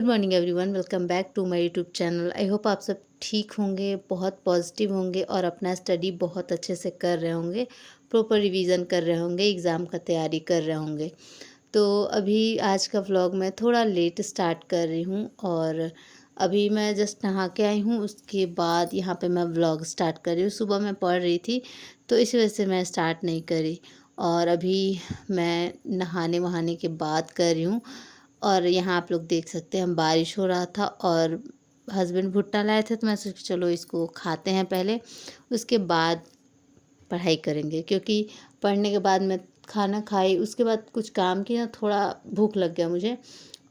Good morning everyone, welcome back to my YouTube channel. I hope आप सब ठीक होंगे, बहुत पॉजिटिव होंगे और अपना स्टडी बहुत अच्छे से कर रहे होंगे, प्रॉपर रिवीजन कर रहे होंगे, एग्ज़ाम का तैयारी कर रहे होंगे। तो अभी आज का व्लॉग मैं थोड़ा लेट स्टार्ट कर रही हूँ और अभी मैं जस्ट नहा के आई हूँ। उसके बाद यहाँ पे मैं व्लॉग स्टार्ट कर रही हूँ। सुबह मैं पढ़ रही थी तो इस वजह से मैं स्टार्ट नहीं करी और अभी मैं नहाने वहाने के बाद कर रही हूँ। और यहाँ आप लोग देख सकते हैं, हम बारिश हो रहा था और हस्बैंड भुट्टा लाए थे तो मैं सोची चलो इसको खाते हैं पहले, उसके बाद पढ़ाई करेंगे। क्योंकि पढ़ने के बाद मैं खाना खाई, उसके बाद कुछ काम किया, थोड़ा भूख लग गया मुझे।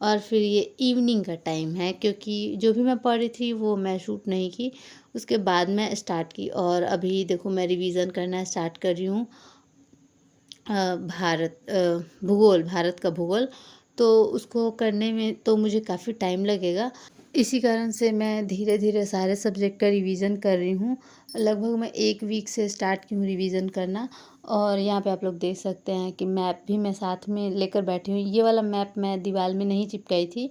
और फिर ये इवनिंग का टाइम है, क्योंकि जो भी मैं पढ़ रही थी वो मैं शूट नहीं की, उसके बाद मैं स्टार्ट की। और अभी देखो मैं रिवीज़न करना स्टार्ट कर रही हूँ। भूगोल, भारत का भूगोल। तो उसको करने में तो मुझे काफ़ी टाइम लगेगा। इसी कारण से मैं धीरे धीरे सारे सब्जेक्ट का रिवीजन कर रही हूँ। लगभग मैं 1 वीक से स्टार्ट की हूँ रिवीजन करना। और यहाँ पे आप लोग देख सकते हैं कि मैप भी मैं साथ में लेकर बैठी हूँ। ये वाला मैप मैं दीवार में नहीं चिपकाई थी,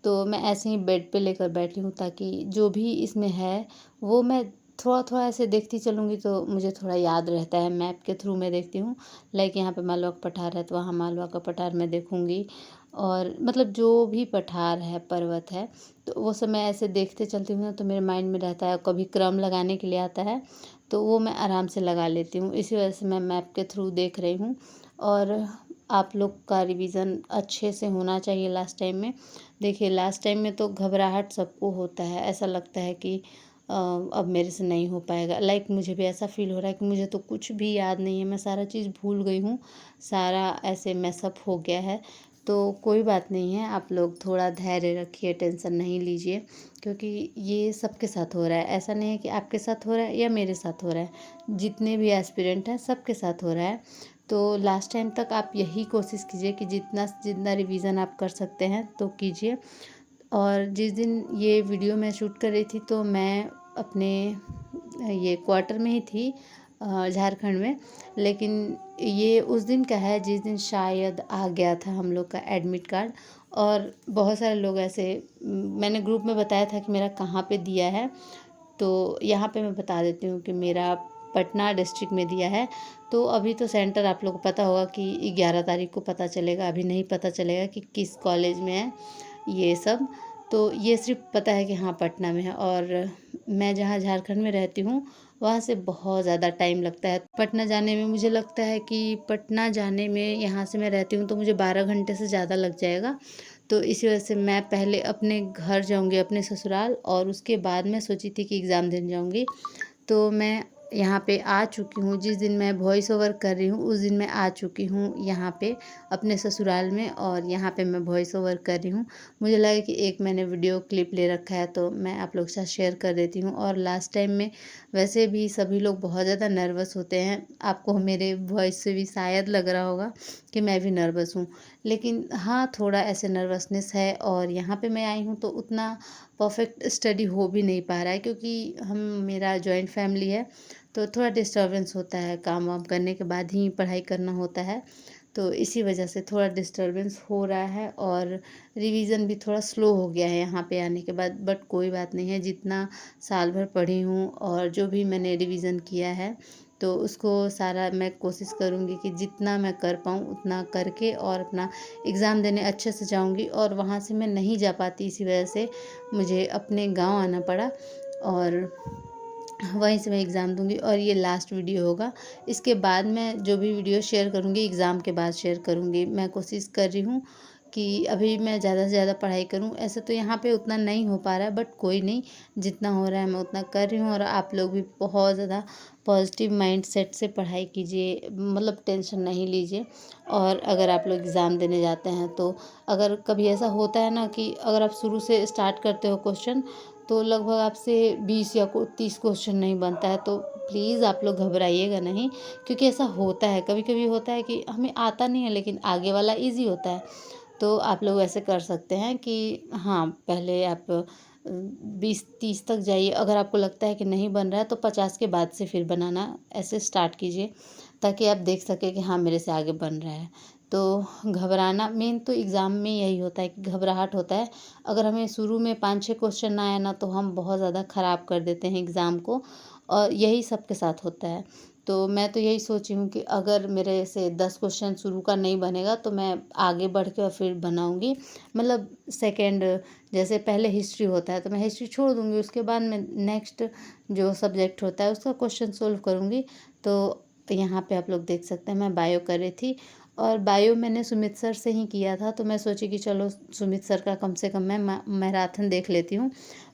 तो मैं ऐसे ही बेड पे लेकर बैठी हूँ, ताकि जो भी इसमें है वो मैं थोड़ा थोड़ा ऐसे देखती चलूँगी तो मुझे थोड़ा याद रहता है। मैप के थ्रू मैं देखती हूँ। लाइक यहाँ पे मालवा का पठार है तो वहाँ मालवा का पठार मैं देखूँगी। और मतलब जो भी पठार है, पर्वत है, तो वो सब मैं ऐसे देखते चलती हूँ ना, तो मेरे माइंड में रहता है। कभी क्रम लगाने के लिए आता है तो वो मैं आराम से लगा लेती हूँ। इसी वजह से मैं मैप के थ्रू देख रही हूँ। और आप लोग का रिवीजन अच्छे से होना चाहिए लास्ट टाइम में। देखिए लास्ट टाइम में तो घबराहट सबको होता है, ऐसा लगता है कि अब मेरे से नहीं हो पाएगा। लाइक मुझे भी ऐसा फील हो रहा है कि मुझे तो कुछ भी याद नहीं है, मैं सारा चीज़ भूल गई हूँ, सारा ऐसे मैसअप हो गया है। तो कोई बात नहीं है, आप लोग थोड़ा धैर्य रखिए, टेंशन नहीं लीजिए, क्योंकि ये सबके साथ हो रहा है। ऐसा नहीं है कि आपके साथ हो रहा है या मेरे साथ हो रहा है, जितने भी एस्पिरेंट हैं सबके साथ हो रहा है। तो लास्ट टाइम तक आप यही कोशिश कीजिए कि जितना जितना रिवीजन आप कर सकते हैं तो कीजिए। और जिस दिन ये वीडियो मैं शूट कर रही थी तो मैं अपने ये क्वार्टर में ही थी, झारखंड में। लेकिन ये उस दिन का है जिस दिन शायद आ गया था हम लोग का एडमिट कार्ड। और बहुत सारे लोग ऐसे, मैंने ग्रुप में बताया था कि मेरा कहाँ पे दिया है, तो यहाँ पे मैं बता देती हूँ कि मेरा पटना डिस्ट्रिक्ट में दिया है। तो अभी तो सेंटर आप लोग को पता होगा कि 11 तारीख को पता चलेगा, अभी नहीं पता चलेगा कि किस कॉलेज में है ये सब। तो ये सिर्फ पता है कि हाँ पटना में है। और मैं जहाँ झारखंड में रहती हूँ वहाँ से बहुत ज़्यादा टाइम लगता है पटना जाने में। मुझे लगता है कि पटना जाने में, यहाँ से मैं रहती हूँ तो मुझे 12 घंटे से ज़्यादा लग जाएगा। तो इसी वजह से मैं पहले अपने घर जाऊँगी, अपने ससुराल, और उसके बाद मैं सोची थी कि एग्ज़ाम देने जाऊँगी। तो मैं यहाँ पे आ चुकी हूँ। जिस दिन मैं वॉइस ओवर कर रही हूँ उस दिन मैं आ चुकी हूँ यहाँ पे अपने ससुराल में, और यहाँ पे मैं वॉइस ओवर कर रही हूँ। मुझे लगा कि एक मैंने वीडियो क्लिप ले रखा है तो मैं आप लोग के साथ शेयर कर देती हूँ। और लास्ट टाइम में वैसे भी सभी लोग बहुत ज़्यादा नर्वस होते हैं, आपको मेरे वॉइस से भी शायद लग रहा होगा कि मैं भी नर्वस हूँ। लेकिन हाँ, थोड़ा ऐसे नर्वसनेस है। और यहाँ पे मैं आई हूँ तो उतना परफेक्ट स्टडी हो भी नहीं पा रहा है, क्योंकि मेरा जॉइंट फैमिली है, तो थोड़ा डिस्टर्बेंस होता है। काम वाम करने के बाद ही पढ़ाई करना होता है, तो इसी वजह से थोड़ा डिस्टर्बेंस हो रहा है। और रिवीजन भी थोड़ा स्लो हो गया है यहाँ पे आने के बाद। बट कोई बात नहीं है, जितना साल भर पढ़ी हूँ और जो भी मैंने रिवीजन किया है तो उसको सारा मैं कोशिश करूँगी कि जितना मैं कर पाऊँ उतना करके और अपना एग्ज़ाम देने अच्छे से जाऊँगी। और वहाँ से मैं नहीं जा पाती, इसी वजह से मुझे अपने गांव आना पड़ा, और वहीं से मैं एग्ज़ाम दूंगी। और ये लास्ट वीडियो होगा, इसके बाद मैं जो भी वीडियो शेयर करूंगी एग्ज़ाम के बाद शेयर करूंगी। मैं कोशिश कर रही हूँ कि अभी मैं ज़्यादा से ज़्यादा पढ़ाई करूं। ऐसे तो यहाँ पे उतना नहीं हो पा रहा है, बट कोई नहीं, जितना हो रहा है मैं उतना कर रही हूँ। और आप लोग भी बहुत ज़्यादा पॉजिटिव माइंड सेट से पढ़ाई कीजिए, मतलब टेंशन नहीं लीजिए। और अगर आप लोग एग्ज़ाम देने जाते हैं तो अगर कभी ऐसा होता है ना कि अगर आप शुरू से स्टार्ट करते हो क्वेश्चन, तो लगभग आपसे 20 या 30 क्वेश्चन नहीं बनता है, तो प्लीज़ आप लोग घबराइएगा नहीं। क्योंकि ऐसा होता है, कभी कभी होता है कि हमें आता नहीं है लेकिन आगे वाला इजी होता है। तो आप लोग ऐसे कर सकते हैं कि हाँ, पहले आप 20-30 तक जाइए। अगर आपको लगता है कि नहीं बन रहा है तो 50 के बाद से फिर बनाना ऐसे स्टार्ट कीजिए, ताकि आप देख सकें कि हाँ मेरे से आगे बन रहा है। तो घबराना मेन तो एग्ज़ाम में यही होता है कि घबराहट होता है। अगर हमें शुरू में 5-6 क्वेश्चन ना आए ना तो हम बहुत ज़्यादा ख़राब कर देते हैं एग्ज़ाम को, और यही सबके साथ होता है। तो मैं तो यही सोची हूँ कि अगर मेरे से 10 क्वेश्चन शुरू का नहीं बनेगा तो मैं आगे बढ़ के और फिर बनाऊँगी। मतलब सेकंड, जैसे पहले हिस्ट्री होता है तो मैं हिस्ट्री छोड़ दूँगी, उसके बाद मैं नेक्स्ट जो सब्जेक्ट होता है उसका क्वेश्चन सोल्व करूँगी। तो यहाँ पे आप लोग देख सकते हैं मैं बायो कर रही थी, और बायो मैंने सुमित सर से ही किया था, तो मैं सोची कि चलो सुमित सर का कम से कम मैं मैराथन देख लेती हूँ।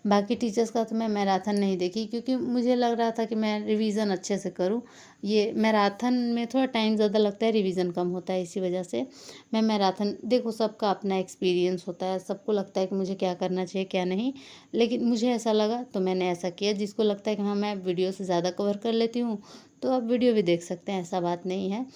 बाकी टीचर्स का तो मैं मैराथन नहीं देखी, क्योंकि मुझे लग रहा था कि मैं रिवीजन अच्छे से करूँ। ये मैराथन में थोड़ा टाइम ज़्यादा लगता है, रिवीजन कम होता है, इसी वजह से मैं मैराथन देखो सबका अपना एक्सपीरियंस होता है, सबको लगता है कि मुझे क्या करना चाहिए क्या नहीं, लेकिन मुझे ऐसा लगा तो मैंने ऐसा किया। जिसको लगता है कि हाँ मैं वीडियो से ज़्यादा कवर कर लेती हूँ तो आप वीडियो भी देख सकते हैं, ऐसा बात नहीं है।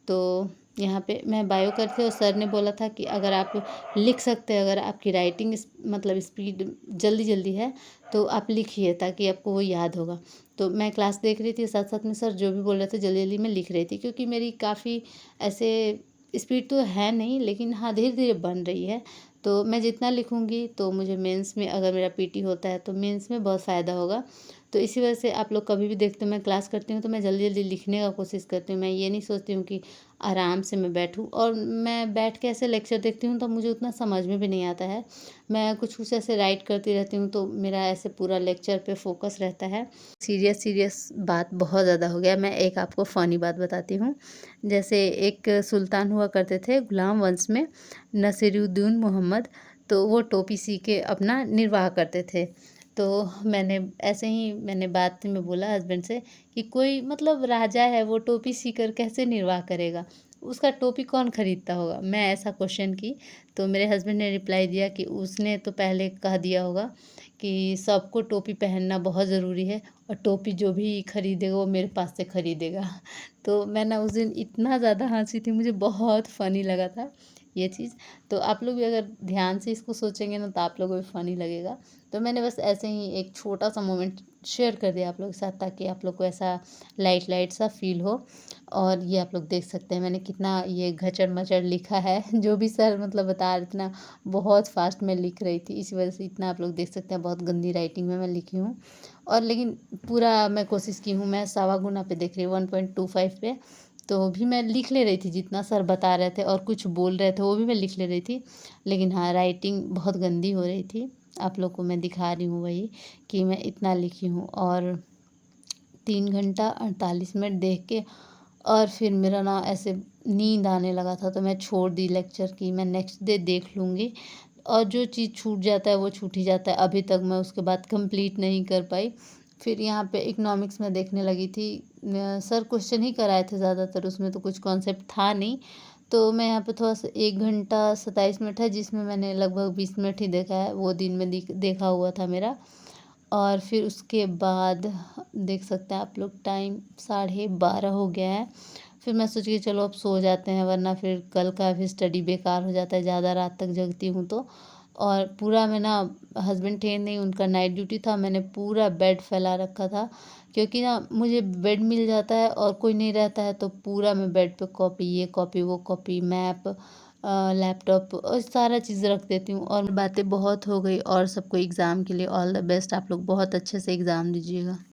तो यहाँ पे मैं बायो कर थी और सर ने बोला था कि अगर आप लिख सकते हैं, अगर आपकी राइटिंग मतलब स्पीड जल्दी जल्दी है तो आप लिखिए ताकि आपको वो याद होगा। तो मैं क्लास देख रही थी, साथ साथ में सर जो भी बोल रहे थे जल्दी जल्दी मैं लिख रही थी, क्योंकि मेरी काफ़ी ऐसे स्पीड तो है नहीं, लेकिन हाँ धीरे धीरे बन रही है। तो मैं जितना लिखूँगी तो मुझे मेंस में, अगर मेरा पीटी होता है तो मेंस में बहुत फ़ायदा होगा। तो इसी वजह से आप लोग कभी भी देखते हो मैं क्लास करती हूँ तो मैं जल्दी जल्दी लिखने का कोशिश करती हूँ। मैं ये नहीं सोचती हूँ कि आराम से मैं बैठूँ, और मैं बैठ के ऐसे लेक्चर देखती हूँ तो मुझे उतना समझ में भी नहीं आता है। मैं कुछ कुछ ऐसे राइट करती रहती हूँ तो मेरा ऐसे पूरा लेक्चर पे फोकस रहता है। सीरियस सीरियस बात बहुत ज़्यादा हो गया, मैं एक आपको फ़नी बात बताती हूँ। जैसे एक सुल्तान हुआ करते थे गुलाम वंश में, नसीरुद्दीन मोहम्मद। तो वो टोपी सी के अपना निर्वाह करते थे। तो मैंने ऐसे ही मैंने बात में बोला हस्बैंड से कि कोई मतलब राजा है वो टोपी सीकर कैसे निर्वाह करेगा, उसका टोपी कौन खरीदता होगा, मैं ऐसा क्वेश्चन की। तो मेरे हस्बैंड ने रिप्लाई दिया कि उसने तो पहले कह दिया होगा कि सबको टोपी पहनना बहुत ज़रूरी है, और टोपी जो भी खरीदेगा वो मेरे पास से खरीदेगा। तो मैं ना उस दिन इतना ज़्यादा हंसी थी, मुझे बहुत फ़नी लगा था ये चीज़। तो आप लोग भी अगर ध्यान से इसको सोचेंगे ना तो आप लोगों को भी फ़नी लगेगा। तो मैंने बस ऐसे ही एक छोटा सा मोमेंट शेयर कर दिया आप लोगों के साथ, ताकि आप लोग को ऐसा लाइट लाइट सा फील हो। और ये आप लोग देख सकते हैं मैंने कितना ये घचड़ मचड़ लिखा है जो भी सर मतलब बता रहे थे ना, बहुत फास्ट में लिख रही थी, इसी वजह से इतना आप लोग देख सकते हैं बहुत गंदी राइटिंग में मैं लिखी हूँ। और लेकिन पूरा मैं कोशिश की हूँ, मैं सवा गुना पे देख रही हूँ 1.25 पे, तो भी मैं लिख ले रही थी जितना सर बता रहे थे, और कुछ बोल रहे थे वो भी मैं लिख ले रही थी। लेकिन हाँ राइटिंग बहुत गंदी हो रही थी। आप लोग को मैं दिखा रही हूँ वही कि मैं इतना लिखी हूँ। और 3 घंटा 48 मिनट देख के और फिर मेरा ना ऐसे नींद आने लगा था, तो मैं छोड़ दी लेक्चर कि मैं नेक्स्ट डे देख लूँगी। और जो चीज़ छूट जाता है वो छूट ही जाता है, अभी तक मैं उसके बाद कंप्लीट नहीं कर पाई। फिर यहाँ पे इकोनॉमिक्स में देखने लगी थी, सर क्वेश्चन ही कराए थे ज़्यादातर, उसमें तो कुछ कॉन्सेप्ट था नहीं। तो मैं यहाँ पे थोड़ा सा 1 घंटा 27 मिनट है जिसमें मैंने लगभग 20 मिनट ही देखा है, वो दिन में देखा हुआ था मेरा। और फिर उसके बाद देख सकते हैं आप लोग टाइम 12:30 हो गया है। फिर मैं सोची कि चलो अब सो जाते हैं, वरना फिर कल का भी स्टडी बेकार हो जाता है ज़्यादा रात तक जगती हूँ तो। और पूरा मैं ना, हस्बैंड थे नहीं, उनका नाइट ड्यूटी था, मैंने पूरा बेड फैला रखा था, क्योंकि ना मुझे बेड मिल जाता है और कोई नहीं रहता है तो पूरा मैं बेड पे कॉपी, ये कॉपी वो कॉपी, मैप, लैपटॉप और सारा चीज़ रख देती हूँ। और बातें बहुत हो गई, और सबको एग्ज़ाम के लिए ऑल द बेस्ट, आप लोग बहुत अच्छे से एग्ज़ाम दीजिएगा।